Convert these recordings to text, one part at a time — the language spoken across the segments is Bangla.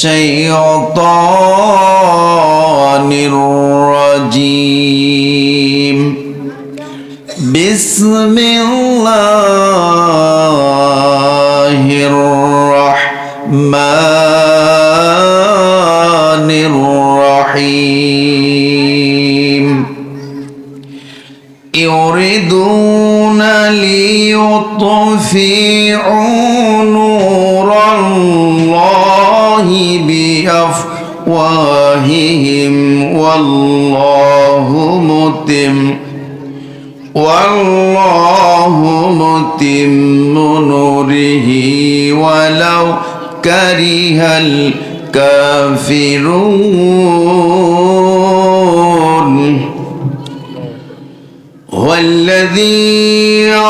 الشيطان الرجيم بسم الله الرحمن الرحيم يريدون ليطفئوا نور الله بأفواههم والله متم نوره ولو كره الكافرون والذي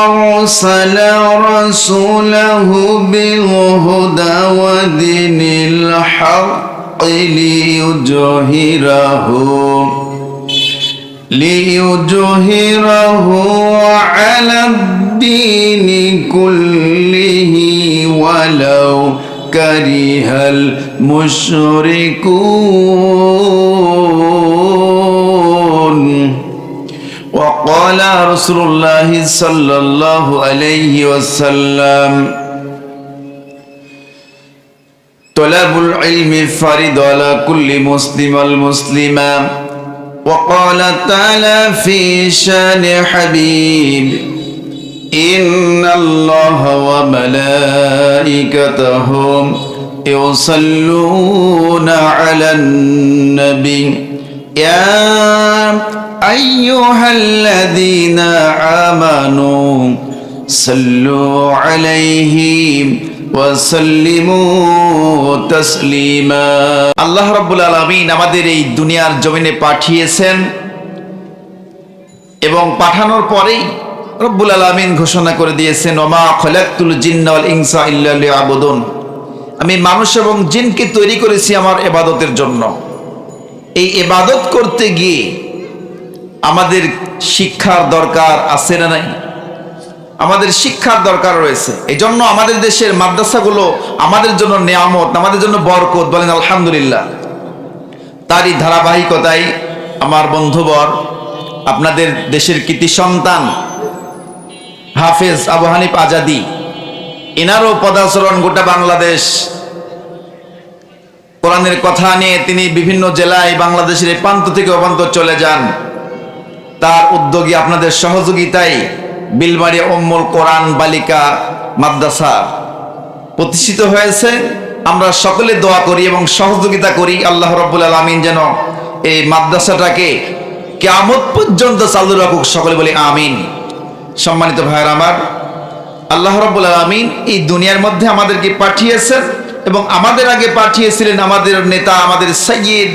أرسل رسوله بالهدى ودين الحق ليظهره على الدين كله ولو كره المشركون وقال رسول الله صلى الله عليه وسلم طلب العلم فرض على كل مسلم والمسلمة وقال تعالى في شان حبيب إن الله وملائكته يصلون على النبي يا أيها الذين آمنوا صلوا عليه وسلموا تسليما আল্লাহ রাব্বুল আলামিন আমাদের এই দুনিয়ার জমিনে পাঠিয়েছেন এবং পাঠানোর পরেই রব্বুল আলামিন ঘোষণা করে দিয়েছেন ওমা খলাকতুল জিন্না ওয়াল ইনসা ইল্লা লিয়াবুদুন আমি মানুষ এবং জিনকে তৈরি করেছি আমার ইবাদতের জন্য। এই ইবাদত করতে গিয়ে আমাদের শিক্ষার দরকার আছে না নাই? আমাদের শিক্ষার দরকার রয়েছে। এই জন্য আমাদের দেশের মাদ্রাসাগুলো আমাদের জন্য নিয়ামত, আমাদের জন্য বরকত, বলেন আলহামদুলিল্লাহ। তারই ধারাবাহিকতায় আমার বন্ধুবর আপনাদের দেশের কৃতি সন্তান হাফেজ আবু হানিফ আজাদি, এনারও পদাচরণ গোটা বাংলাদেশ। কোরআনের কথা নিয়ে তিনি বিভিন্ন জেলায় বাংলাদেশের এই প্রান্ত থেকে অপ্রান্ত চলে যান। তার উদ্যোগে আপনাদের সহযোগিতায় বিলবাড়ি উম্মুল কোরআন বালিকা মাদ্রাসা প্রতিষ্ঠিত হয়েছে। আমরা সকলে দোয়া করি এবং সহযোগিতা করি আল্লাহ রাব্বুল আলামিন যেন এই মাদ্রাসাটাকে কিয়ামত পর্যন্ত চালু রাখুক, সকলে বলি আমিন। সম্মানিত ভাইয়েরা আমার, আল্লাহ রাব্বুল আলামিন এই দুনিয়ার মধ্যে আমাদেরকে পাঠিয়েছেন এবং আমাদের আগে পাঠিয়েছিলেন আমাদের নেতা, আমাদের সাইয়্যিদ,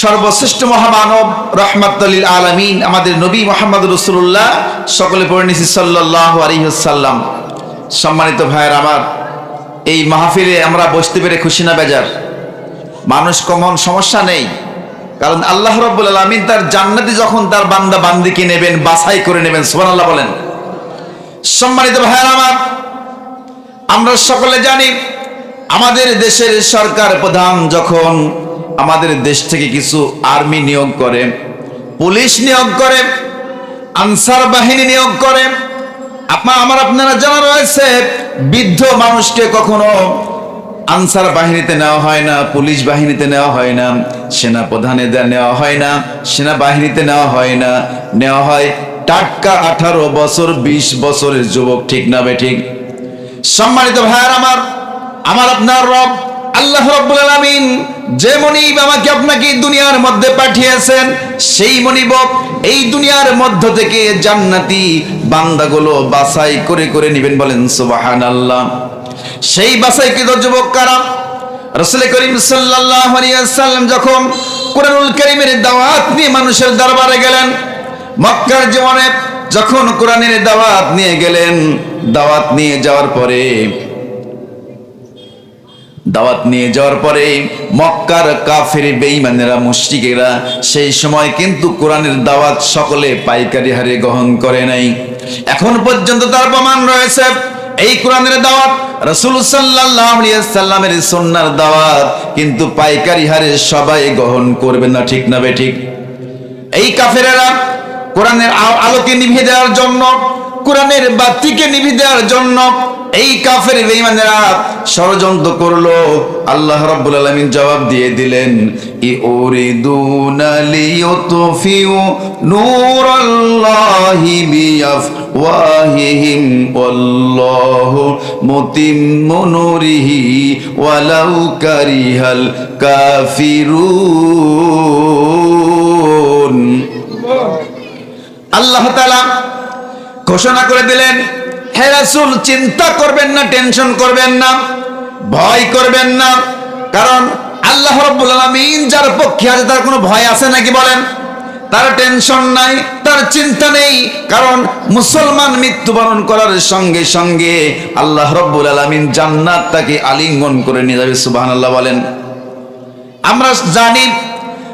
সর্বশ্রেষ্ঠ মহামানব রাহমাতুল লিল আলামিন, আমাদের নবী মুহাম্মদ রাসূলুল্লাহ, সকলে পড়ে নিছি সাল্লাল্লাহু আলাইহি ওয়াসাল্লাম। সম্মানিত ভাইয়েরা আমার, এই মাহফিলে আমরা বসতে পেরে খুশি না বেজার? মানুষ কমন সমস্যা নেই, কারণ আল্লাহ রাব্বুল আলামিন তার জান্নাতে যখন তার বান্দা বান্দিকে নেবেন, বাছাই করে নেবেন। সুবহানাল্লাহ বলেন। সম্মানিত ভাইয়েরা আমার, আমরা সকলে জানি আমাদের দেশের সরকার প্রধান যখন আমাদের দেশ থেকে কিছু আর্মি নিয়োগ করে, পুলিশ নিয়োগ করে, আনসার বাহিনী নিয়োগ করে, আপনারা জানা রয়েছে বৃদ্ধ মানুষকে কখনো আনসার বাহিনীতে নেওয়া হয় না, পুলিশ বাহিনীতে নেওয়া হয় না, সেনা প্রধানে নেওয়া হয় না, সেনাবাহিনীতে নেওয়া হয় না, নেওয়া হয় টাটকা 18 বছর 20 বছরের যুবক। ঠিক না বেঠিক? সম্মানিত ভাইয়ার আমার আপনার রব আল্লাহ রাব্বুল আলামিন যে মনিব আমাকে আপনাকে দুনিয়ার মধ্যে পাঠিয়েছেন, সেই মনিব এই দুনিয়ার মধ্য থেকে জান্নাতি বান্দাগুলো বাছাই করে করে নেবেন। বলেন সুবহানাল্লাহ। সেই বাছাইকৃত যুবক কারা? রাসূল করিম সাল্লাল্লাহু আলাইহি ওয়াসাল্লাম যখন কোরআনুল কারীমের দাওয়াত নিয়ে মানুষের দরবারে গেলেন, মক্কার জীবনে যখন কোরআনের দাওয়াত নিয়ে গেলেন, দাওয়াত নিয়ে যাওয়ার পরে মক্কার কাফের বেঈমানেরা, মুশরিকেরা সেই সময় কিন্তু কোরআনের দাওয়াত সকলে পাইকারি হারে গ্রহণ করে নাই। এখন পর্যন্ত তার প্রমাণ রয়েছে। এই কোরআনের দাওয়াত, রাসূল সাল্লাল্লাহু আলাইহি ওয়াসাল্লামের সুন্নাহর দাওয়াত কিন্তু পাইকারি হারে সবাই গ্রহণ করবে না, ঠিক না বেঠিক? এই কাফেরেরা কোরআনের আলোকে নিভিয়ে দেওয়ার জন্য, কোরআনের বাতিকে নিভিয়ে দেওয়ার জন্য এই কাফের বেঈমানেরা ষড়যন্ত্র করলো। আল্লাহ রাব্বুল আলামিন জবাব দিয়ে দিলেন, ইউরিদুনা লিয়ুতফিউ নূরাল্লাহি বিআফওয়াহিহিম ওয়াল্লাহু মুতিম্মু নূরিহি ওয়ালাউ কারিহাল কাফিরুন। আল্লাহ তাআলা ঘোষণা করে দিলেন, হে রাসূল চিন্তা করবেন না, টেনশন করবেন না, ভয় করবেন না, কারণ আল্লাহ রাব্বুল আলামিন যার পক্ষে আছে তার কোনো ভয় আছে নাকি বলেন? তার টেনশন নাই, তার চিন্তা নেই, কারণ মুসলমান মৃত্যুবরণ করার সঙ্গে সঙ্গে আল্লাহ রাব্বুল আলামিন জান্নাত তাকে আলিঙ্গন করে নিয়ে যাবে। সুবহানাল্লাহ বলেন। আমরা জানি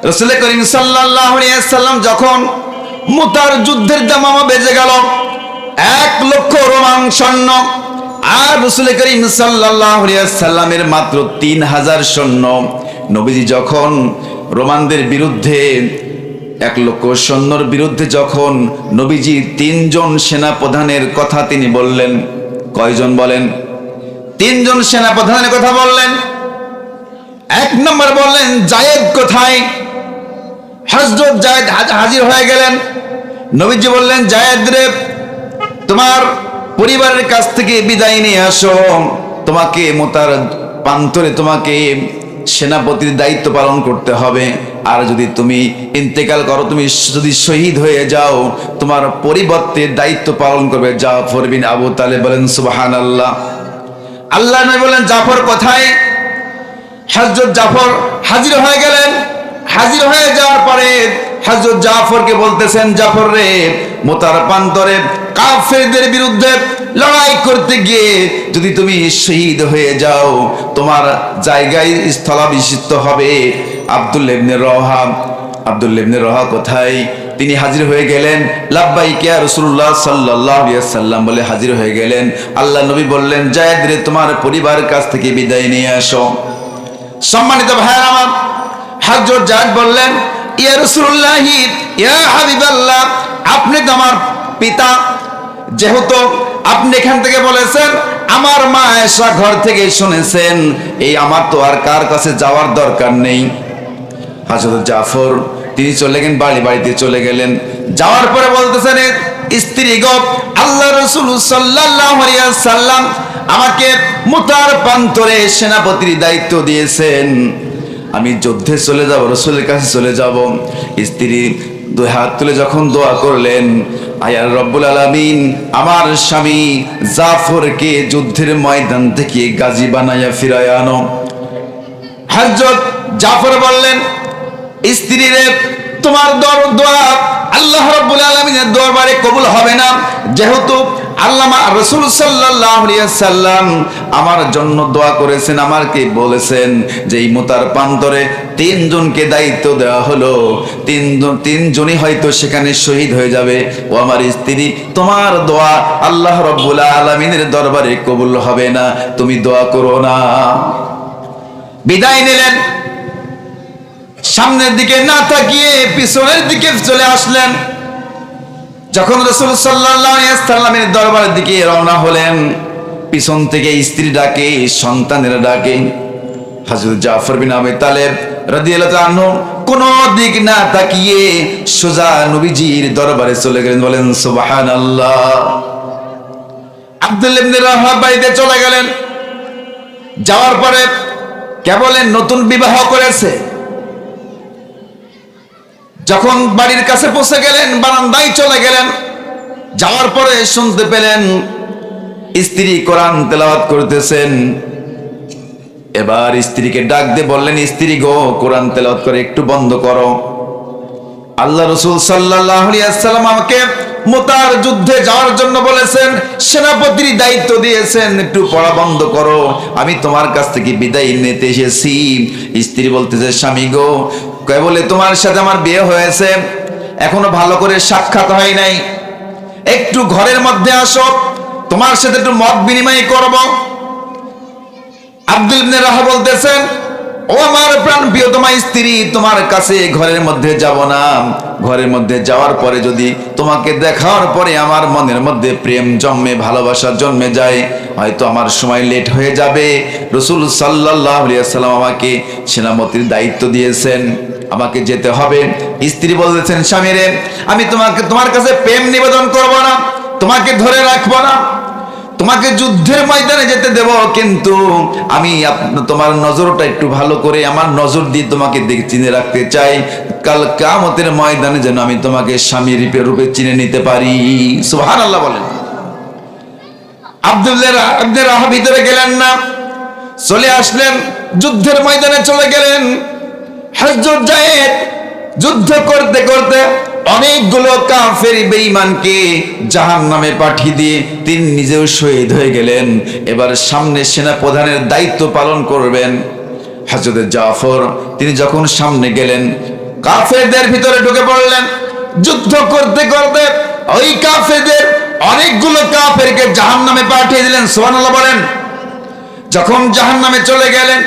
রাসূল করিম সাল্লাল্লাহু আলাইহি ওয়াসাল্লাম যখন মুতার যুদ্ধের দামামা বেজে গেল, 1 লক্ষ রোমান সৈন্য, আর রাসূল করিম সাল্লাল্লাহু আলাইহি ওয়াসাল্লামের মাত্র 3000 সৈন্য। নবীজি যখন রোমানদের বিরুদ্ধে 1 লক্ষ সৈন্যর বিরুদ্ধে যখন নবীজি 3 জন সেনা প্রধানের কথা তিনি বললেন, কয়জন বলেন? 3 জন সেনা প্রধানের কথা বললেন। 1 নম্বর বললেন, জায়েদ কোথায়? হযরত জায়েদ হাজির হয়ে গেলেন। নবীজি বললেন, জায়েদ রে, তোমার পরিবারের কাছ থেকে বিদায় নিয়ে আসো, তোমাকে মুতার প্রান্তরে তোমাকে সেনাপতির দায়িত্ব পালন করতে হবে। আর যদি তুমি ইন্তেকাল করো, তুমি যদি শহীদ হয়ে যাও, তোমার পরিবর্তে দায়িত্ব পালন করবে জাফর বিন আবু তালেব। বলেন সুবহানাল্লাহ। আল্লাহ নবী বলেন, জাফর কোথায়? হযরত জাফর হাজির হয়ে গেলেন। হাজির হয়ে যাওয়ার পরে হযরত জাফরকে বলতেছেন, জাফর রে, মুতার প্রান্তরে কাফেরদের বিরুদ্ধে লড়াই করতে গিয়ে যদি তুমি শহীদ হয়ে যাও, তোমার জায়গায় স্থলাভিষিক্ত হবে আব্দুল্লাহ ইবনে রওহা। আব্দুল্লাহ ইবনে রওহা কোথায়? তিনি হাজির হয়ে গেলেন। লাব্বাইক ইয়া রাসূলুল্লাহ সাল্লাল্লাহু আলাইহি ওয়াসাল্লাম বলে হাজির হয়ে গেলেন। আল্লাহ নবী বললেন, জায়েদ রে, তোমার পরিবারের কাছ থেকে বিদায় নিয়ে আসো। সম্মানিত ভাইরা আমার, হযরত জায়েদ বললেন, ইয়া রাসূলুল্লাহ, ইয়া হাবিবাল্লাহ, আপনি তো আমার পিতা, যেহেতু আপনি এখান থেকে বলেছেন, আমার মা আয়েশা ঘর থেকে শুনেছেন, এই আমার তো আর কার কাছে যাওয়ার দরকার নেই। হযরত জাফর তিনি চলে গেলেন, বাড়িতে চলে গেলেন। যাওয়ার পরে বলতেছেন, স্ত্রী গো, আল্লাহ রাসূল সাল্লাল্লাহু আলাইহি ওয়াসাল্লাম আমাকে মুতার প্রান্তরে সেনাপতির দায়িত্ব দিয়েছেন, আমি যুদ্ধে চলে যাব, রাসূলের কাছে চলে যাব। স্ত্রী 2 হাত তুলে যখন দোয়া করলেন, আয়া রব্বুল আলামিন, আমার স্বামী জাফরকে যুদ্ধের ময়দান থেকে গাজী বানায়া ফিরায় আনো। হযরত জাফর বললেন, স্ত্রী রে, তোমার দোয়া আল্লাহ রাব্বুল আলামিনের দরবারে কবুল হবে না, যেহেতু আল্লাহ রাসূল সাল্লাল্লাহু আলাইহি ওয়াসাল্লাম আমার জন্য দোয়া করেছেন, আমাকে বলেছেন যে এই মুতার প্রান্তরে 3 জনকে দায়িত্ব দেওয়া হলো, 3 জনই হয়তো সেখানে শহীদ হয়ে যাবে। ও আমার স্ত্রী, তোমার দোয়া আল্লাহ রাব্বুল আলামিনের দরবারে কবুল হবে না, তুমি দোয়া করো না। বিদায় নিলেন। সামনের দিকে না তাকিয়ে পিছনের দিকে চলে আসলেন। যখন রাসূল সাল্লাল্লাহু আলাইহি ওয়াসাল্লামের দরবারের দিকে রওনা হলেন, পিছন থেকে স্ত্রী ডাকে, সন্তানেরা ডাকে। হযরত জাফর বিন আবি তালেব রাদিয়াল্লাহু আনহু কোন দিক না তাকিয়ে সোজা নবীজির দরবারে চলে গেলেন। বলেন সুবহানাল্লাহ। আব্দুল্লাহ ইবনে রওহা বাড়িতে চলে গেলেন। যাওয়ার পরে কেবল নতুন বিবাহ করেছে। যখন বাড়ির কাছে পৌঁছে গেলেন, বারান্দায় চলে গেলেন। যাওয়ার পরে শুনতে পেলেন স্ত্রী কোরআন তেলাওয়াত করতেছেন। এবার স্ত্রীকে ডাক দিয়ে বললেন, স্ত্রী গো, কোরআন তেলাওয়াত করে একটু বন্ধ করো। আল্লাহ রাসূল সাল্লাল্লাহু আলাইহি ওয়াসাল্লাম আমাকে মুতার যুদ্ধে যাওয়ার জন্য বলেছেন, সেনাপতির দায়িত্ব দিয়েছেন, একটু পড়া বন্ধ করো, আমি তোমার কাছ থেকে বিদায় নিতে এসেছি। স্ত্রী বলতেছে, স্বামী গো, কেবল তোমার সাথে আমার বিয়ে হয়েছে, এখনো ভালো করে সাক্ষাৎ হয় নাই, একটু ঘরের মধ্যে আসো, তোমার সাথে একটু মত বিনিময় করব। আব্দুল ইবনে রাহা বলতেছেন, ও আমার প্রাণ প্রিয়তমা স্ত্রী, তোমার কাছে ঘরের মধ্যে যাব না। ঘরের মধ্যে যাওয়ার পরে যদি তোমাকে দেখার পরে আমার মনের মধ্যে প্রেম জন্মে, ভালোবাসা জন্মে যায়, হয়তো আমার সময় লেট হয়ে যাবে। রাসূল সাল্লাল্লাহু আলাইহি ওয়াসাল্লাম আমাকে সেনাপতির দায়িত্ব দিয়েছেন, আমাকে যেতে হবে। স্ত্রী বলতেছেন, স্বামীরে, আমি তোমার কাছে প্রেম নিবেদন করব না, তোমাকে ধরে রাখবো না, তোমাকে যুদ্ধের ময়দানে যেতে দেব, কিন্তু আমি তোমার নজরটা একটু ভালো করে আমার নজর দিয়ে তোমাকে চিনে রাখতে চাই, কাল কিয়ামতের ময়দানে যেন আমি তোমাকে স্বামী রূপে চিনে নিতে পারি। সুবহানাল্লাহ বলেন। আব্দুল্লাহ ইবনে রাহা ভিতরে গেলেন না, চলে আসলেন, যুদ্ধের ময়দানে চলে গেলেন। হযরত যায়েদ যুদ্ধ করতে করতে অনেকগুলো কাফের বেঈমানকে জাহান্নামে পাঠিয়ে দিয়ে তিনি নিজেও শহীদ হয়ে গেলেন। এবার সামনে সেনা প্রধানের দায়িত্ব পালন করবেন হযরত জাফর। তিনি যখন সামনে গেলেন, কাফেরদের ভিতরে ঢুকে পড়লেন। যুদ্ধ করতে করতে ওই কাফেরদের অনেকগুলো কাফেরকে জাহান্নামে পাঠিয়ে দিলেন। সুবহানাল্লাহ বলেন। যখন জাহান্নামে চলে গেলেন,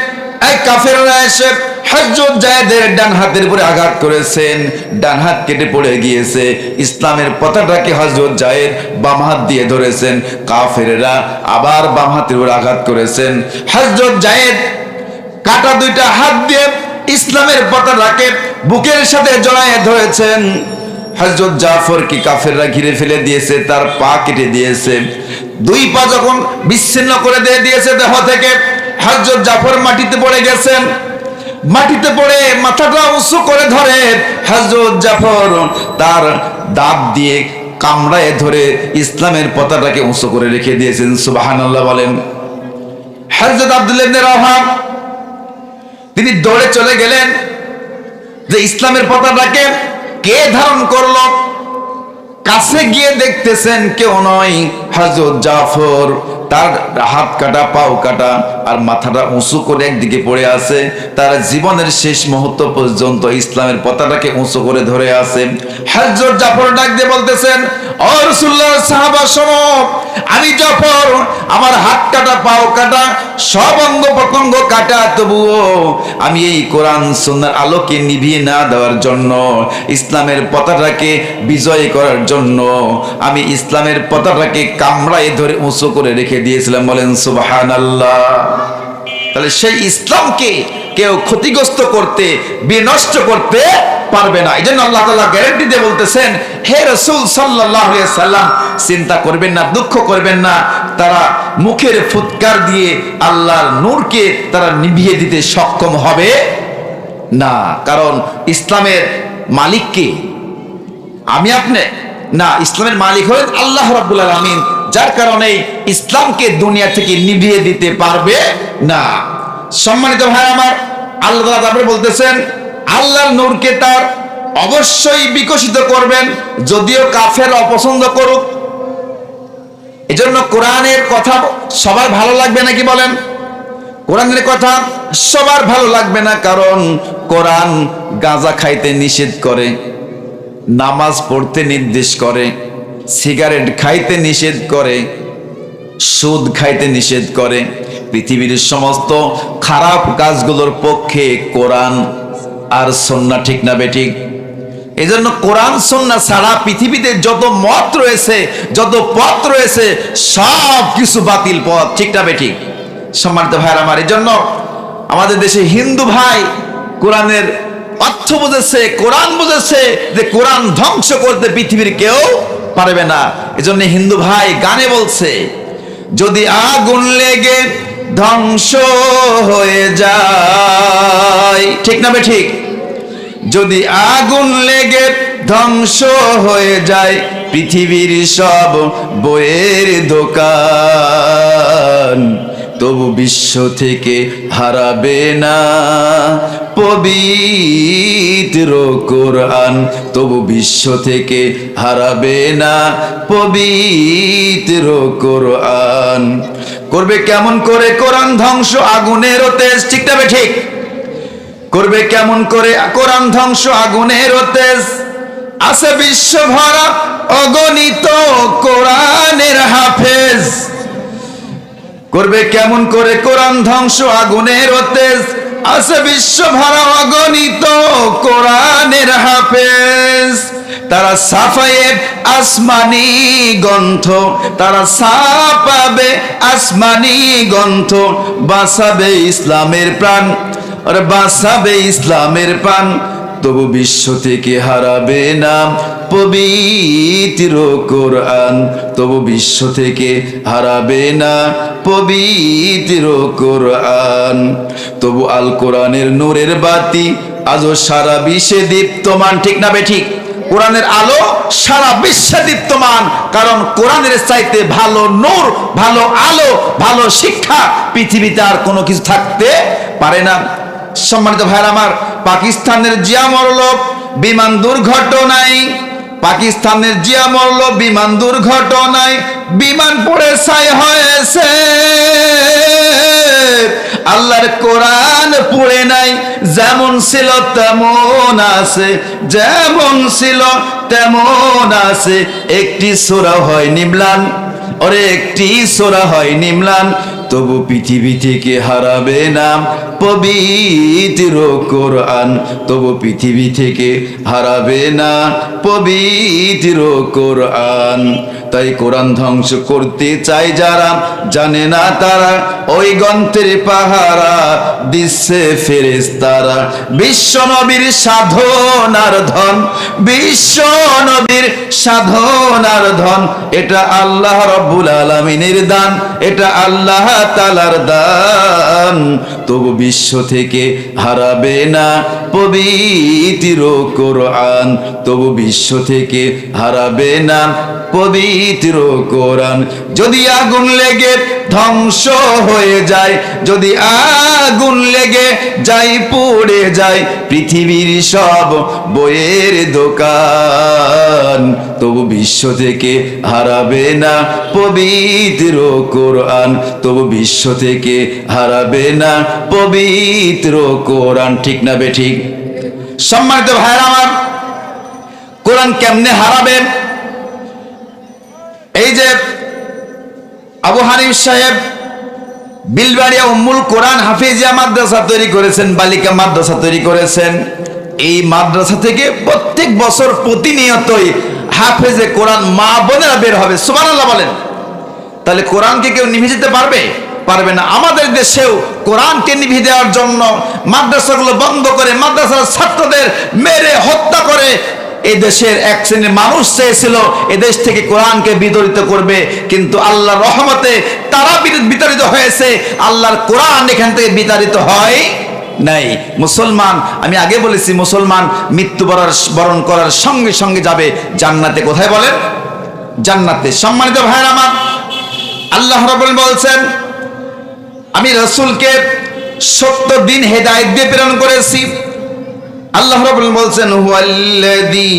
এক কাফেররা এসে হযরত যায়েদের ডান হাতের উপরে আঘাত করেছেন, ডান হাত কেটে পড়ে গিয়েছে। ইসলামের পতাকাটাকে হযরত যায়েদ বাম হাত দিয়ে ধরেছেন, কাফেররা আবার বাম হাতের উপরে আঘাত করেছেন। হযরত যায়েদ কাটা দুইটা হাত দিয়ে ইসলামের পতাকাটাকে বুকের সাথে জড়ায়ে ধরেছেন। হযরত জাফরকে কাফেররা ঘিরে ফেলে দিয়েছে, তার পা কেটে দিয়েছে। দুই পা যখন বিচ্ছিন্ন করে দিয়েছে দেহ থেকে, হযরত জাফর মাটিতে পড়ে গেছেন। মাটিতে পড়ে মাথাটা উঁচু করে ধরে হযরত জাফর তার দাঁত দিয়ে কামড়ায় ধরে ইসলামের পতাকাটাকে উঁচু করে রেখে দিয়েছেন। সুবহানাল্লাহ বলেন। হযরত আব্দুল্লাহ ইবনে রাহা তিনি দৌড়ে চলে গেলেন যে ইসলামের পতাকাটাকে কে ধারণ করলো। কাছে গিয়ে দেখতেছেন কেউ নয়, হযরত জাফর। তার হাত কাটা, পাও কাটা, আর মাথাটা উঁচু করে একদিকে পড়ে আছে। তার জীবনের শেষ মুহূর্ত পর্যন্ত ইসলামের পতাকাটাকে উঁচু করে ধরে আছে। হযরত জাফর ডাক দিয়ে বলতেছেন, ও রাসূলুল্লাহর সাহাবা শোনো, আমি জাফর, আমার হাত কাটা, পাও কাটা, সব অঙ্গ প্রত্যঙ্গ কাটা, তবুও আমি এই কোরআন সুন্নাহর আলোকে নিভিয়ে না দেওয়ার জন্য, ইসলামের পতাকাটাকে বিজয় করার জন্য আমি ইসলামের পতাকাটাকে কামড়ায় ধরে উঁচু করে রেখে দিয়েছিলাম। বলেন সুবহানাল্লাহ। তাহলে সেই ইসলামকে কেউ ক্ষতিগ্রস্ত করতে, বিনষ্ট করতে পারবে না। এই জন্য আল্লাহ তাআলা গ্যারান্টি দিয়ে বলতেছেন, হে রাসূল সাল্লাল্লাহু আলাইহি সাল্লাম, চিন্তা করবেন না, দুঃখ করবেন না। তারা মুখের ফুৎকার দিয়ে আল্লাহর নূরকে তারা নিভিয়ে দিতে সক্ষম হবে না। কারণ ইসলামের মালিক কে? আমি আপনি না, ইসলামের মালিক হলেন আল্লাহ রাব্বুল আলামিন, যার কারণে ইসলামকে দুনিয়া থেকে নিভিয়ে দিতে পারবে না। সম্মানিত ভাই আমার, আল্লাহ তাআলা বলতেছেন আল্লাহর নূরকে তার অবশ্যই বিকশিত করবেন, যদিও কাফের অপছন্দ করুক। এজন্য কোরআনের কথা সবার ভালো লাগবে নাকি বলেন? কোরআনের কথা সবার ভালো লাগবে না, কারণ কোরআন গাঁজা খাইতে নিষেধ করে, নামাজ পড়তে নির্দেশ করে, সিগারেট খাইতে নিষেধ করে, সুদ খাইতে নিষেধ করে। পৃথিবীর সমস্ত খারাপ কাজগুলোর পক্ষে কোরআন আর সুন্নাহ, ঠিক না বেঠিক? এজন্য কোরআন সুন্নাহ ছাড়া পৃথিবীতে যত মত রয়েছে, যত পথ রয়েছে, সব কিছু বাতিল পথ, ঠিক না বেঠিক? সম্মানিত ভাইরা আমার, এজন্য আমাদের দেশে হিন্দু ভাই কোরআনের অর্থ বুঝেছে, কোরআন বুঝেছে যে কোরআন ধ্বংস করতে পৃথিবীর কেউ পারবে না। এজন্য হিন্দু ভাই গানে বলছে, যদি আগুন লেগে ধ্বংস হয়ে যায়, ঠিক না বেঠিক? যদি আগুন লেগে ধ্বংস হয়ে যায় পৃথিবীর সব বইয়ের দোকান, তবু বিশ্ব থেকে হারাবে না পবিত্র কোরআন, তবু বিশ্ব থেকে হারাবে না পবিত্র কোরআন। করবে কেমন করে কোরআন ধ্বংস? আগুনের তেজ, ঠিক না ঠিক? করবে কেমন করে কোরআন ধ্বংস? আগুনের তেজ। আছে বিশ্ব ভরা অগণিত কোরআনের হাফেজ। করবে কেমন করে কোরআন ধ্বংস? আগুনের তেজ আছে বিশ্ব ভরা অগণিত কোরআনের হাফেজ। তারা সাফায়ে আসমানি গ্রন্থ, তারা ছাপাবে আসমানি গ্রন্থ, বাঁচাবে ইসলামের প্রাণ, আর বাঁচাবে ইসলামের প্রাণ। তবু বিশ্ব থেকে হারাবে না পবিত্র কোরআন, তবু বিশ্ব থেকে হারাবে না পবিত্র কোরআন। তবু আল কোরআনের নূরের বাতি আজও সারা বিশ্বে দীপ্তমান। ঠিক না বেঠিক? কোরআনের আলো সারা বিশ্বে দীপ্তমান, কারণ কোরআনের চাইতে ভালো নূর, ভালো আলো, ভালো শিক্ষা পৃথিবীতে আর কোনো কিছু থাকতে পারে না। সম্মানিত ভাইরা আমার, পাকিস্তানের জিয়া মরল বিমান দুর্ঘটনায়, পাকিস্তানের জিয়া মরল বিমান দুর্ঘটনায়, বিমান পড়ে ছাই হয়েছে, আল্লাহর কোরআন পড়ে নাই। যেমন ছিল তেমন আছে, যেমন ছিল তেমন আছে, একটি সূরা হয় নিম্লান, ওরে একটি সূরা হয় নিম্লান। তবু পৃথিবী থেকে হারাবে না পবিত্র কোরআন, তবু পৃথিবী থেকে হারাবে না পবিত্র কোরআন। তাই কোরআন ধ্বংস করতে চাই যারা, জানে না তারা ওই গ্রন্থের পাহারা দিচ্ছে ফেরেশতারা। বিশ্ব নবীর সাধনার ধন, বিশ্ব নবীর সাধনার ধন, এটা আল্লাহ রাব্বুল আলামিনের দান, এটা আল্লাহ তাআলার দান। তবু বিশ্ব থেকে হারাবে না পবিত্র কোরআন, তবু বিশ্ব থেকে হারাবে না পবিত্র কোরআন। যদি আগুন লেগে ধ্বংস হয়ে যায়, যদি আগুন লেগে যাই পুড়ে যায় পৃথিবীর সব বইয়ের দোকান, তবু বিশ্ব থেকে হারাবে না পবিত্র কোরআন, তবু বিশ্ব থেকে হারাবে না পবিত্র কোরআন। ঠিক না বেঠিক? সম্মানিত ভাইরা আমার, কোরআন কেমনে হারাবেন? এই যে আবু হানিফ সাহেব বিলবাড়িয়া উম্মুল কোরআন হাফিজিয়া মাদ্রাসা তৈরি করেছেন, বালিকা মাদ্রাসা তৈরি করেছেন। এই মাদ্রাসা থেকে প্রত্যেক বছর প্রতিনিয়তই হাফেজে কোরআন মা বোনেরা বের হবে। সুবহানাল্লাহ বলেন। তাহলে কোরআনকে কেউ নিভে যেতে পারবে? পারবে না। আমাদের দেশেও কোরআনকে নিভে দেওয়ার জন্য মাদ্রাসাগুলো বন্ধ করে মাদ্রাসার ছাত্রদের মেরে হত্যা করে এই দেশের এক শ্রেণীর মানুষ চেয়েছিল এ দেশ থেকে কোরআনকে বিতাড়িত করবে, কিন্তু আল্লাহর রহমতে তারা বিতাড়িত হয়েছে, আল্লাহর কোরআন এখান থেকে বিতাড়িত হয় নাই। মুসলমান, আমি আগে বলেছি, মুসলমান মৃত্যুবরণ করার সঙ্গে সঙ্গে যাবে জান্নাতে। কোথায় বলেন? জান্নাতে। সম্মানিত ভাইরা আমার, আল্লাহ রাব্বুল বলছেন আমি রাসূলকে সত্য দিন হেদায়েত দিয়ে প্রেরণ করেছি। আল্লাহ রাব্বুল বলছেন হুয়াল্লাযী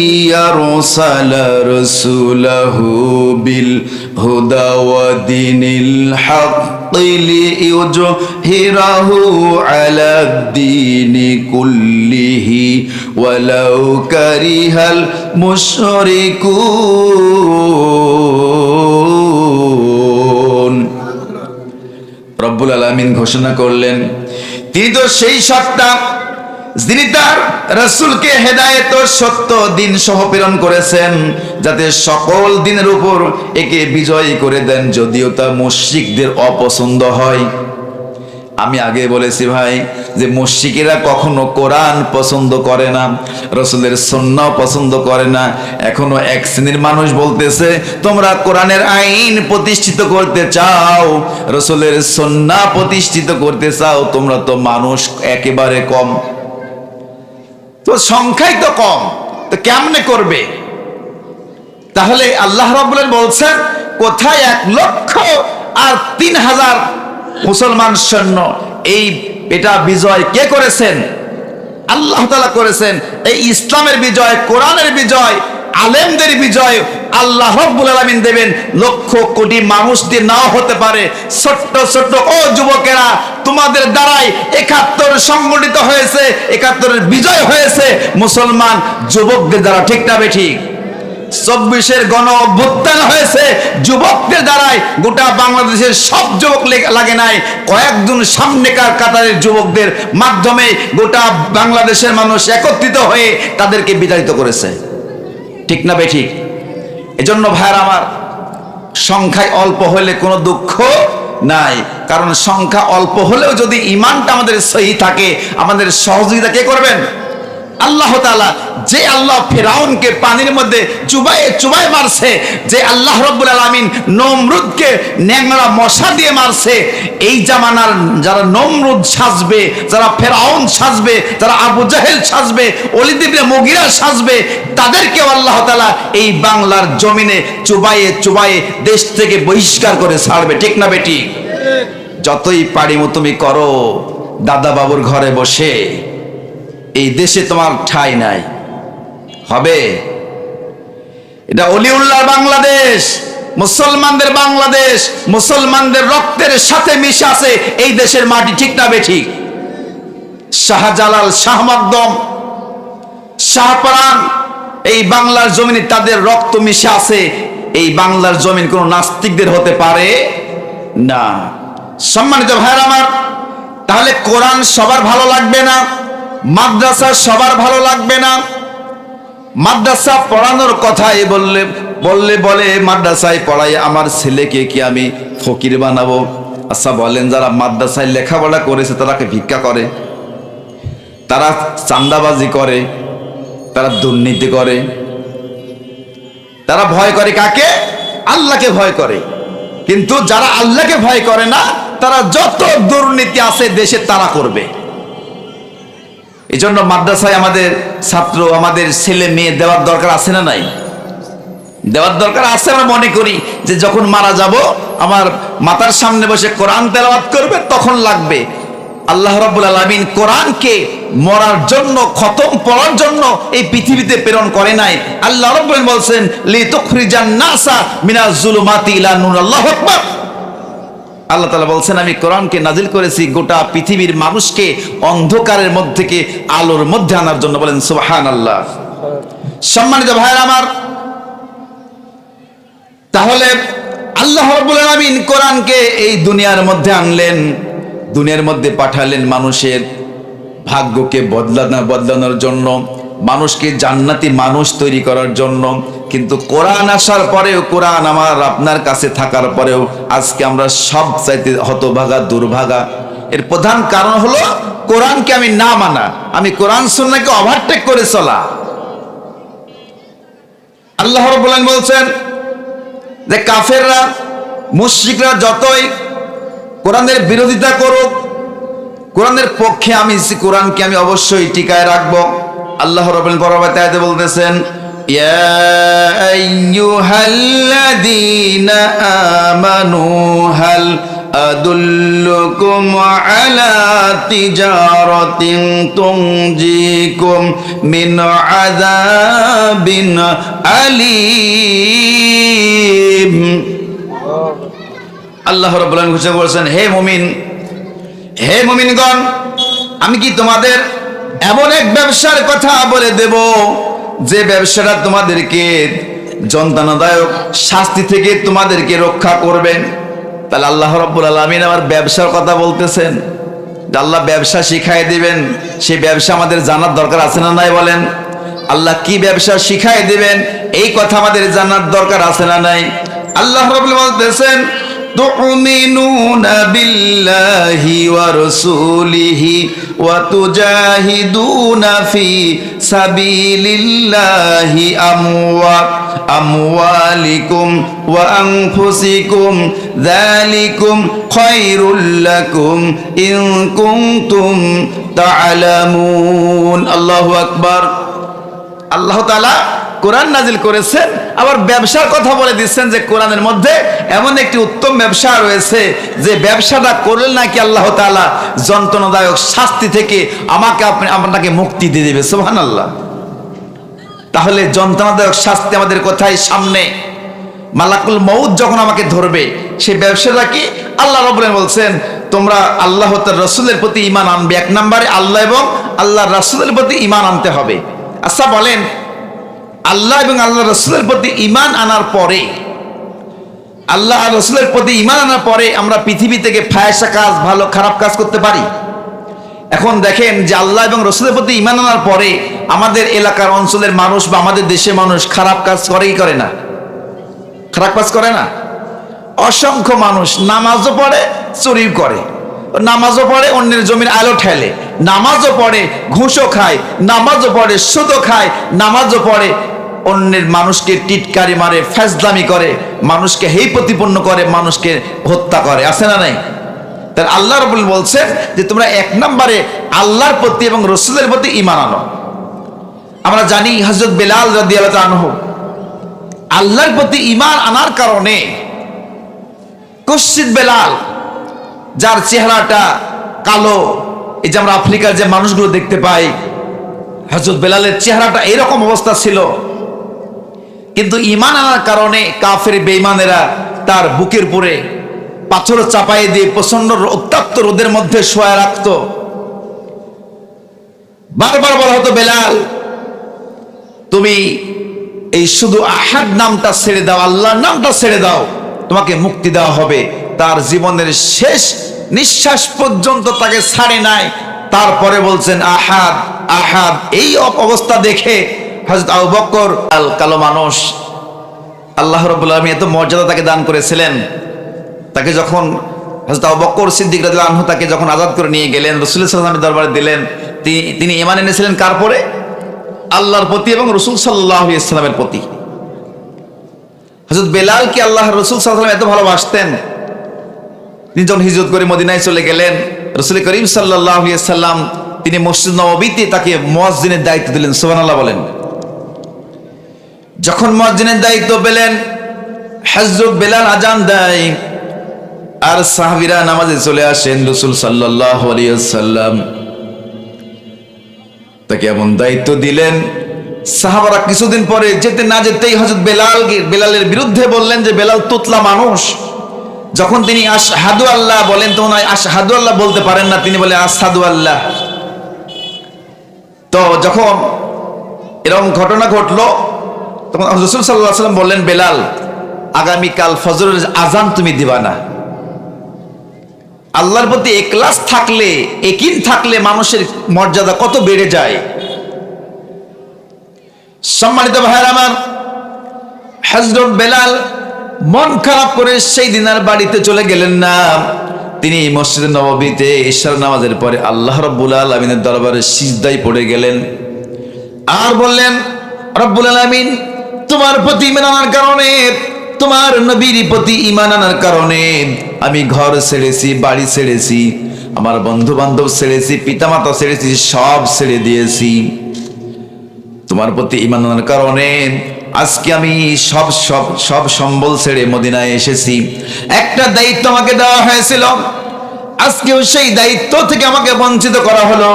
আরসালা রাসূলাহু বিল হুদা ওয়া দীনিল হাক্কি লিইয়ুযহিরাহু আলাদ দীনি কুল্লিহি ওয়ালাউ কারিহাল মুশরিকুন। রব্বুল আলামিন ঘোষণা করলেন তিনি তো সেই সত্তা যিনি তার রাসূলকে হেদায়েত ও সত্য দিন সহ প্রেরণ করেছেন, যাতে সকল দিনের উপর একে বিজয়ী করে দেন, যদিও তা মুশরিকদের অপছন্দ হয়। আমি আগে বলেছি ভাই যে মুশরিকেরা কখনো কোরআন পছন্দ করে না, রাসূলের সুন্নাহ পছন্দ করে না। এখনো এক শ্রেণীর মানুষ বলতেছে তোমরা কোরআনের আইন প্রতিষ্ঠিত করতে চাও, রাসূলের সুন্নাহ প্রতিষ্ঠিত করতে চাও, তোমরা তো মানুষ একেবারে কম, তো সংখ্যাই তো কম, তো কেমনে করবে? তাহলে আল্লাহ রাব্বুল আলামিন বলছেন কোথায় 1,03,000 মুসলমান সৈন্য, এটা বিজয় কে করেছেন? আল্লাহ তাআলা করেছেন। এই ইসলামের বিজয়, কোরআনের বিজয়, আলেমদের বিজয় আল্লাহ রাব্বুল আলামিন দেবেন। লক্ষ কোটি মানুষ দিয়ে নাও হতে পারে। ছোট্ট ছোট্ট ও যুবকেরা, তোমাদের দ্বারাই ৭১ সংগঠিত হয়েছে, ৭১ বিজয় হয়েছে মুসলমান যুবকদের দ্বারা। ঠিক না বেঠিক? 24-এর গণ অভ্যুত্থান হয়েছে যুবকদের দ্বারাই। গোটা বাংলাদেশের সব যুবক লাগে নাই, কয়েকজন সামনেকার কাতারের যুবকদের মাধ্যমে গোটা বাংলাদেশের মানুষ একত্রিত হয়ে তাদেরকে বিতাড়িত করেছে। ঠিক না বেঠিক? এজন্য ভাইরা আমার, সংখ্যায় অল্প হলে কোনো দুঃখ নাই, কারণ সংখ্যা অল্প হলেও যদি ঈমানটা আমাদের সহি থাকে, আমাদের সহযোগিতা কে করবেন? আল্লাহ তাআলা। যে আল্লাহ ফিরাউনকে পানির মধ্যে চুবায়ে চুবায়ে মারছে, যে আল্লাহ রাব্বুল আলামিন নমরুদকে ন্যাংরা মশা দিয়ে মারছে, এই জামানার যারা নমরুদ সাজবে, যারা ফিরাউন সাজবে, যারা আবু জাহেল সাজবে, ওলীদ ইবনে মুগীরা সাজবে, তাদেরকেও আল্লাহ তাআলা এই বাংলার জমিনে চুবায়ে চুবায়ে দেশ থেকে বহিষ্কার করে ছাড়বে। ঠিক না বেটি? যতই পারিমো তুমি করো দাদা বাবুর ঘরে বসে, এই দেশে তোমার ঠাঁই নাই। হবে? এটা অলিউল্লাহর বাংলাদেশ, মুসলমানদের বাংলাদেশ, মুসলমানদের রক্তের সাথে মিশে আছে এই দেশের মাটি। ঠিক না বেঠিক? শাহজালাল, শাহ মকদম, শাহপরাণ, এই বাংলার জমিনে তাদের রক্ত মিশে আছে। এই বাংলার জমিন কোন নাস্তিকদের হতে পারে না। সম্মানিত ভাইরা আমার, তাহলে কোরআন সবার ভালো লাগবে না, মাদ্রাসা সবার ভালো লাগবে না। মাদ্রাসা পড়ানোর কথাই বলে মাদ্রাসায় পড়াই আমার ছেলেকে কি আমি ফকির বানাবো? আচ্ছা বলেন, যারা মাদ্রাসায় লেখাপড়া করেছে তারা ভিক্ষা করে, তারা চাঁদাবাজি করে, তারা দুর্নীতি করে, তারা ভয় করে কাকে? আল্লাহকে ভয় করে। কিন্তু যারা আল্লাহকে ভয় করে না, তারা যত দুর্নীতি আছে দেশে তারা করবে। এই জন্য মাদ্রাসায় আমাদের ছাত্র, আমাদের ছেলে মেয়ে দেওয়ার দরকার আছে না নাই? দেওয়ার দরকার আছে। আমরা মনে করি যে যখন মারা যাব আমার মাথার সামনে বসে কোরআন তেলাওয়াত করবে, তখন লাগবে। আল্লাহ রাব্বুল আলামিন কোরআনকে মরার জন্য, খতম পড়ার জন্য এই পৃথিবীতে প্রেরণ করে নাই। আল্লাহ রাব্বুল আলামিন বলছেন লিতুখরিজান নাসা মিনাজ জুলুমাতি ইলা নূর। আল্লাহু আকবার। আল্লাহ তাআলা বলছেন আমি কোরআনকে নাজিল করেছি গোটা পৃথিবীর মানুষকে অন্ধকারের মধ্যে থেকে আলোর মধ্যে আনার জন্য। বলেন সুবহানাল্লাহ। সম্মানিত ভাইরা আমার, তাহলে আল্লাহ রাব্বুল আলামিন কোরআনকে এই দুনিয়ার মধ্যে আনলেন, দুনিয়ার মধ্যে পাঠালেন মানুষের ভাগ্যকে বদলানোর জন্য, মানুষকে জান্নাতি মানুষ তৈরি করার জন্য। কিন্তু কোরআন আসার পরেও, কোরআন আমার আপনার কাছে থাকার পরেও আজকে আমরা সব চাইতে হতভাগা, দুর্ভাগা। এর প্রধান কারণ হলো কোরআনকে আমি না মানা, আমি কোরআন সুন্নাহকে ওভারটেক করে চলা। আল্লাহ রাব্বুল আলামিন বলছেন যে কাফেররা, মুশরিকরা যতই কোরআনের বিরোধিতা করুক, কোরআনের পক্ষে আমি কোরআনকে আমি অবশ্যই টিকায় রাখবো। আল্লাহ রাব্বুল আলামিন পরবর্তী আয়াতে বলতেছেন ইয়া আইয়ুহাল্লাযীনা আমানু হাল আদুল্লুকুম আলা তিজারাতিন তুনজিকুম মিন আযাবিন আলীম। আল্লাহ রাব্বুল আলামিন ঘোষণা করেছেন, হে মুমিন, হে মুমিনগণ, আমি কি তোমাদের এমন এক ব্যবসার কথা বলে দেব যে ব্যবসাটা তোমাদেরকে যন্ত্রণাদায়ক শাস্তি থেকে তোমাদেরকে রক্ষা করবেন। তাহলে আল্লাহ রাব্বুল আলামিন আমার ব্যবসার কথা বলতেছেন, আল্লাহ ব্যবসা শিখাই দিবেন। সেই ব্যবসা আমাদের জানার দরকার আছে না নাই? বলেন, আল্লাহ কি ব্যবসা শিখাই দিবেন এই কথা আমাদের জানার দরকার আছে না নাই? আল্লাহ রাব্বুল আলামিন বলতেছেন তুমিনুনা বিল্লাহি ওয়া রাসূলিহি ওয়া তুজাহিদুনা ফি সাবিলিল্লাহি আমওয়ালিকুম ওয়া আনফুসিকুম যালিকুম খায়রুল লাকুম ইন কুনতুম তা'লামুন। আল্লাহু আকবার। আল্লাহ তাআলা কোরআন নাজিল করেছেন, আবার ব্যবসার কথা বলে দিচ্ছেন যে কোরআনের মধ্যে এমন একটি উত্তম ব্যবসা রয়েছে যে ব্যবসাটা করলে নাকি আল্লাহ তাআলা যন্ত্রণাদায়ক শাস্তি থেকে আপনাকে মুক্তি দিয়ে দেবে। সুবহানাল্লাহ। তাহলে যন্ত্রণাদায়ক শাস্তি আমাদের কোথায়? সামনে মালাকুল মউত যখন আমাকে ধরবে, সেই ব্যবসাটা কি? আল্লাহ রাব্বুল আলামিন বলছেন তোমরা আল্লাহ তার রাসূলের প্রতি ঈমান আনবে। এক নম্বরে আল্লাহ এবং আল্লাহর রাসূলের প্রতি ঈমান আনতে হবে। আচ্ছা বলেন, আল্লাহ এবং আল্লাহ রসুলের প্রতি ঈমান আনার পরে, আল্লাহ আর রসুলের প্রতি ঈমান আনার পরে আমরা পৃথিবী থেকে ফায়সা কাজ, ভালো খারাপ কাজ করতে পারি। এখন দেখেন যে আল্লাহ এবং রসুলের প্রতি ঈমান আনার পরে আমাদের এলাকার অঞ্চলের মানুষ বা আমাদের দেশের মানুষ খারাপ কাজ করে কি করে না? খারাপ কাজ করে না? অসংখ্য মানুষ নামাজও পড়ে, চুরি করে, নামাজও পড়ে, অন্যের জমির আলো ঠেলে, নামাজও পড়ে, ঘুষও খায়, নামাজও পড়ে, সুদও খায়, নামাজও পড়ে, অন্যের মানুষকে টিটকারি মারে, ফেজলামি করে, মানুষকে হেয় প্রতিপন্ন করে, মানুষকে হত্যা করে, আছে না নাই? তার আল্লাহ রাব্বুল বলছেন যে তোমরা এক নম্বরে আল্লাহর প্রতি এবং রসুলের প্রতি ঈমান আনো। আমরা জানি হযরত বেলাল রাদিয়াল্লাহু আনহু আল্লাহর প্রতি ঈমান আনার কারণে, কুশ্চিত বেলাল যার চেহারাটা কালো, এই যে আমরা আফ্রিকার যে মানুষগুলো দেখতে পাই, হযরত বেলালের চেহারাটা এরকম অবস্থা ছিল, কিন্তু ঈমান আনার কারণে কাফের বেঈমানেরা তার বুকের উপরে পাথর চাপাই দিয়ে প্রচন্ড উত্তপ্ত রোদের মধ্যে শোয়া রাখতো। বারবার বলা হতো, বেলাল তুমি এই শুধু আহাদ নামটা ছেড়ে দাও, আল্লাহর নামটা ছেড়ে দাও, তোমাকে মুক্তি দেওয়া হবে। তার জীবনের শেষ নিঃশ্বাস পর্যন্ত তাকে ছাড়ে নাই। তারপরে বলছেন আহাদ আহাদ। এই অবস্থা দেখে হযরত আবু বকর, কালো মানুষ, আল্লাহ রাব্বুল আলামিন এত মর্যাদা তাকে দান করেছিলেন। তাকে যখন হযরত আবু বকর সিদ্দিক রাদিয়াল্লাহু আনহু তাকে যখন আজাদ করে নিয়ে গেলেন, রাসূলুল্লাহ সাল্লাল্লাহু আলাইহি ওয়াসাল্লামের দরবারে দিলেন, তিনি ঈমান এনেছিলেন কার পরে? আল্লাহর প্রতি এবং রাসূল সাল্লাল্লাহু আলাইহি ওয়াসাল্লামের প্রতি। হযরত বেলালকে আল্লাহর রাসূল সাল্লাল্লাহু আলাইহি ওয়াসাল্লাম এত ভালোবাসতেন, তিনি যখন হিজরত করে মদিনায় চলে গেলেন, রাসূল করিম সাল্লাল্লাহু আলাইহি ওয়াসাল্লাম তিনি মসজিদ নববীতে তাকে মুয়াজ্জিনের দায়িত্ব দিলেন। সুবহানাল্লাহ বলেন। যখন মুয়াজ্জিনের দায়িত্ব পেলেন, হযরত বেলাল আজান দেয় আর সাহাবীরা নামাজে চলে আসেন, রাসূল সাল্লাল্লাহু আলাইহি ওয়াসাল্লাম তাকে এমন দায়িত্ব দিলেন, সাহাবারা কিছুদিন পরে যেতে না যেতেই হযরত বেলালের বিরুদ্ধে বললেন যে বেলাল তুতলা মানুষ। যখন তিনি আশহাদু আল্লাহ বলেন তখন আশহাদু আল্লাহ বলতে পারেন না, তিনি বলে আশহাদু আল্লাহ। তো যখন এরকম ঘটনা ঘটলো, তখন রাসূল সাল্লাল্লাহু আলাইহি ওয়াসাল্লাম বললেন, বেলাল আগামীকাল ফজরের আজান তুমি দিবা না। আল্লাহর প্রতি ইখলাস থাকলে, ইয়াকিন থাকলে মানুষের মর্যাদা কত বেড়ে যায়। সম্মানিত ভাইরা আমার, হযরত বেলাল মন খারাপ করে সেই দিন আর বাড়িতে চলে গেলেন না। তিনি মসজিদে নববীতে ইশার নামাজের পরে আল্লাহ রাব্বুল আলামিনের দরবারে সিজদায় পড়ে গেলেন আর বললেন, রব্বুল আলামিন তোমার প্রতি ঈমান আনার কারণে, তোমার নবীর প্রতি ঈমান আনার কারণে আমি ঘর ছেড়েছি, বাড়ি ছেড়েছি, আমার বন্ধু বান্ধব ছেড়েছি, পিতামাতা ছেড়েছি, সব ছেড়ে দিয়েছি। তোমার প্রতি ঈমান আনার কারণে আজকে আমি সব সম্বল ছেড়ে মদিনায় এসেছি। একটা দায়িত্ব আমাকে দেওয়া হয়েছিল, আজকেও সেই দায়িত্ব থেকে আমাকে বঞ্চিত করা হলো।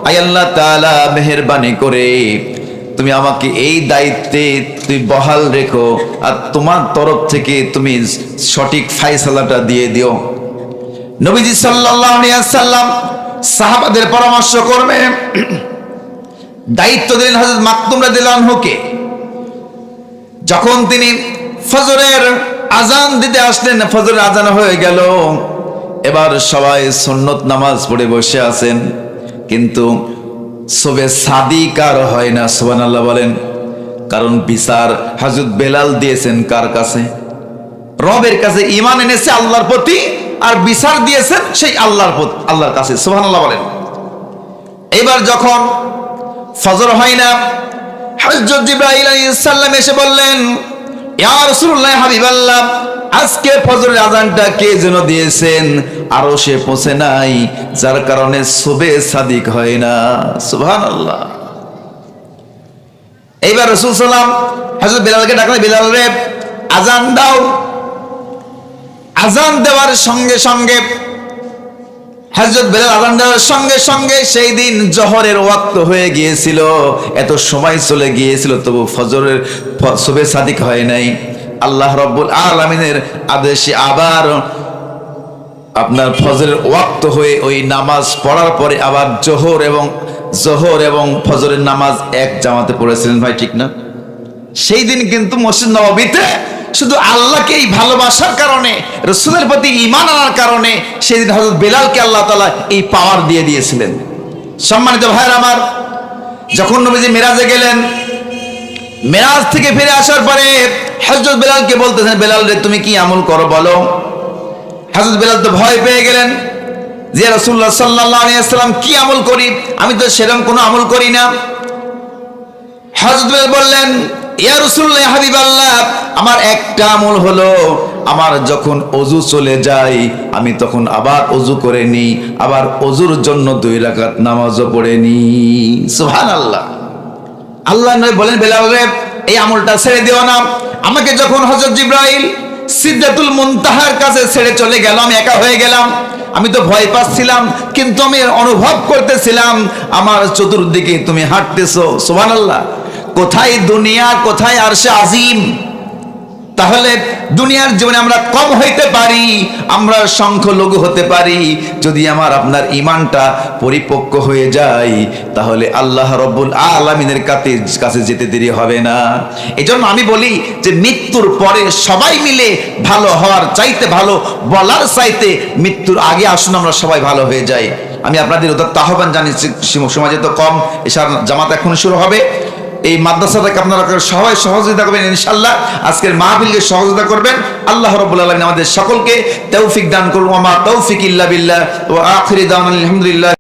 আয় আল্লাহ তাআলা মেহেরবানি করে তুমি আমাকে এই দায়িত্বে তুই বহাল রেখো, আর তোমার তরফ থেকে তুমি সঠিক ফায়সালাটা দিয়ে দিও। নবীজি সাল্লাল্লাহু আলাইহি ওয়াসাল্লাম সাহাবাদের পরামর্শ করবে দায়িত্ব দিলেন হযরত মাকতুম রাদিয়াল্লাহু আনহুকে। যখন তিনি ফজরের আজান দিতে আসলেন, ফজরের আজান হয়ে গেল, এবার সবাই সুন্নত নামাজ পড়ে বসে আছেন, কিন্তু সবে সাদিক আর হয় না। সুবহানাল্লাহ বলেন। কারণ বিচার হযরত বেলাল দিয়েছেন কার কাছে? রবের কাছে। ঈমান এনেছে আল্লাহর প্রতি, আর বিচার দিয়েছেন সেই আল্লাহর কাছে। সুবহানাল্লাহ বলেন। এবার যখন ফজর হয় না, হযরত জিবরাইল আলাইহিস সালাম এসে বললেন, ইয়া রাসূলুল্লাহ হাবিবাল্লাহ, আজকে ফজরের আজানটা কে যেন দিয়েছেন, আরো সে পৌঁছে নাই, যার কারণে সুবে সাদিক হয় না। সুবহানাল্লাহ। এইবার রাসূল সাল্লাম হযরত বেলালকে ডাকলেন, বেলাল রে আজান দাও। আজান দেওয়ার সঙ্গে সঙ্গে হযরত বেলাল আজান দেওয়ার সঙ্গে সঙ্গে সেই দিন জোহরের ওয়াক্ত হয়ে গিয়েছিল, এত সময় চলে গিয়েছিল, তবু ফজরের সুবে সাদিক হয় নাই। আল্লাহ রাব্বুল আলামিনের আদেশে আবার আপনার ফজরের ওয়াক্ত হয়ে ওই নামাজ পড়ার পরে আবার জোহর এবং ফজরের নামাজ এক জামাতে পড়েছিলেন। ভাই ঠিক না? সেই দিন কিন্তু মসজিদ নববীতে শুধু আল্লাহকে এই ভালোবাসার কারণে, রাসূলের প্রতি ঈমান আনার কারণে সেই দিন হযরত বেলালকে আল্লাহ তাআলা এই পাওয়ার দিয়ে দিয়েছিলেন। সম্মানিত ভাইরা আমার, যখন নবীজি মেরাজে গেলেন, মেরাজ থেকে ফিরে আসার পরে হযরত বেলালকে বলতেছেন, বেলাল রে তুমি কি আমল করো বলো। হযরত বেলাল তো ভয় পেয়ে গেলেন যে রাসূলুল্লাহ সাল্লাল্লাহু আলাইহি ওয়াসাল্লাম কি আমল করি, আমি তো সেরকম কোনো আমল করি না। হযরত বেলাল বললেন, ইয়া রাসূলুল্লাহ ইয়া হাবিবাল্লাহ, আমার একটা আমল হলো, আমার যখন ওযু চলে যায় আমি তখন আবার ওযু করে নিই, আবার ওযুর জন্য 2 রাকাত নামাজও পড়ে নিই। সুবহানাল্লাহ। আল্লাহ নবী বলেন, বেলাল রে এই আমলটা ছেড়ে দিও না। আমাকে যখন হযরত জিবরাইল সিদরাতুল মুনতাহার কাছে ছেড়ে চলে গেল, আমি একা হয়ে গেলাম। আমি তো ভয় পাচ্ছিলাম, কিন্তু আমি অনুভব করতেছিলাম আমার চতুর্দিকে তুমি হাঁটতেছো। সুবহানাল্লাহ। কোথায় দুনিয়া, কোথায় আরশে আজিম। তাহলে দুনিয়ার জীবনে আমরা কম হইতে পারি, আমরা সংখ্যালঘু হতে পারি, যদি আমার আপনার ঈমানটা পরিপক্ক হয়ে যায় তাহলে আল্লাহ রাব্বুল আলামিনের কাছে যেতে দেরি হবে না। এজন্য আমি বলি যে মৃত্যুর পরে সবাই মিলে ভালো হওয়ার চাইতে, ভালো বলার চাইতে মৃত্যুর আগে আসুন আমরা সবাই ভালো হয়ে যাই। আমি আপনাদের উদাত্ত আহ্বান জানিয়েছি, সমাজে তো কম, এশার জামাত এখন শুরু হবে। এই মাদ্রাসাটাকে আপনারা সবাই সহযোগিতা করবেন ইনশাআল্লাহ। আজকের মাহফিলকে সহযোগিতা করবেন। আল্লাহ রাব্বুল আলামিন আমাদের সকলকে তৌফিক দান করুন। ওয়া মা তৌফিক ইল্লা বিল্লাহ। ওয়া আখিরি দাওয়ানা আলহামদুলিল্লাহ।